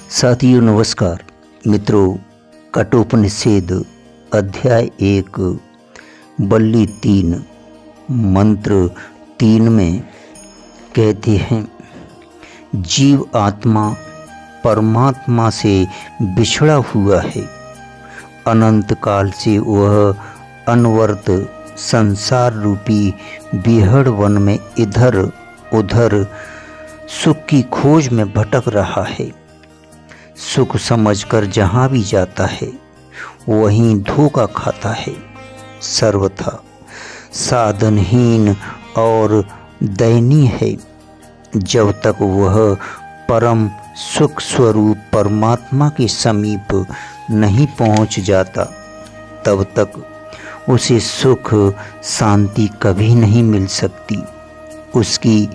साथियों नमस्कार। मित्रों, कठोपनिषद अध्याय 1 बल्ली 3 मंत्र 3 में कहते हैं, जीव आत्मा परमात्मा से बिछड़ा हुआ है। अनंत काल से वह अनवर्त संसार रूपी बिहड़ वन में इधर उधर सुख की खोज में भटक रहा है। सुख समझकर जहाँ भी जाता है वहीं धोखा खाता है। सर्वथा साधनहीन और दयनीय है। जब तक वह परम सुख स्वरूप परमात्मा के समीप नहीं पहुँच जाता, तब तक उसे सुख शांति कभी नहीं मिल सकती। उसकी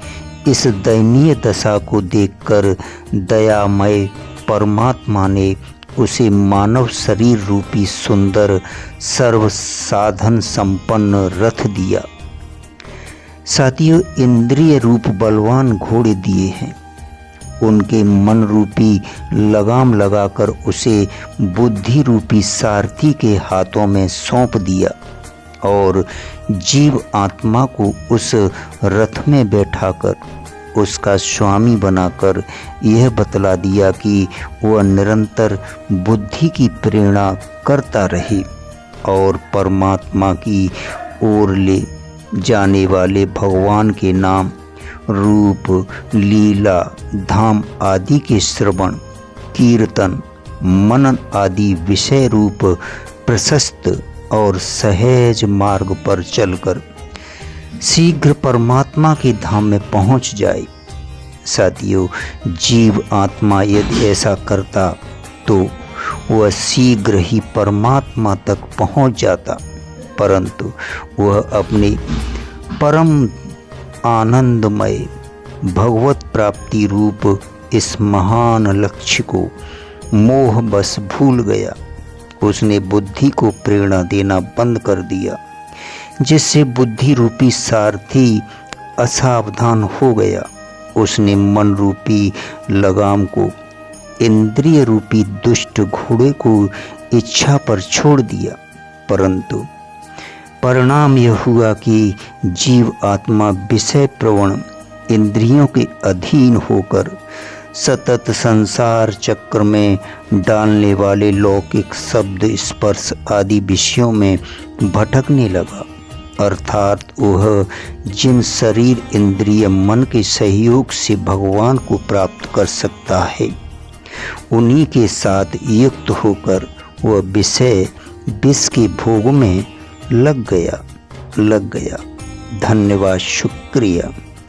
इस दयनीय दशा को देखकर दयामय परमात्मा ने उसे मानव शरीर रूपी सुंदर सर्व साधन संपन्न रथ दिया। साथियों, इंद्रिय रूप बलवान घोड़े दिए हैं। उनके मन रूपी लगाम लगाकर उसे बुद्धि रूपी सारथी के हाथों में सौंप दिया और जीव आत्मा को उस रथ में बैठाकर उसका स्वामी बनाकर यह बतला दिया कि वह निरंतर बुद्धि की प्रेरणा करता रहे और परमात्मा की ओर ले जाने वाले भगवान के नाम, रूप, लीला, धाम आदि के श्रवण, कीर्तन, मनन आदि विषय रूप प्रशस्त और सहज मार्ग पर चलकर शीघ्र परमात्मा के धाम में पहुंच जाए। साथियों, जीव आत्मा यदि ऐसा करता तो वह शीघ्र ही परमात्मा तक पहुंच जाता, परंतु वह अपने परम आनंदमय भगवत प्राप्ति रूप इस महान लक्ष्य को मोह बस भूल गया। उसने बुद्धि को प्रेरणा देना बंद कर दिया, जिससे बुद्धि रूपी सारथी असावधान हो गया। उसने मन रूपी लगाम को इंद्रिय रूपी दुष्ट घोड़े को इच्छा पर छोड़ दिया, परंतु परिणाम यह हुआ कि जीव आत्मा विषय प्रवण इंद्रियों के अधीन होकर सतत संसार चक्र में डालने वाले लौकिक शब्द, स्पर्श आदि विषयों में भटकने लगा। अर्थात वह जिन शरीर, इंद्रिय, मन के सहयोग से भगवान को प्राप्त कर सकता है, उन्हीं के साथ युक्त होकर वह विष के भोग में लग गया। धन्यवाद, शुक्रिया।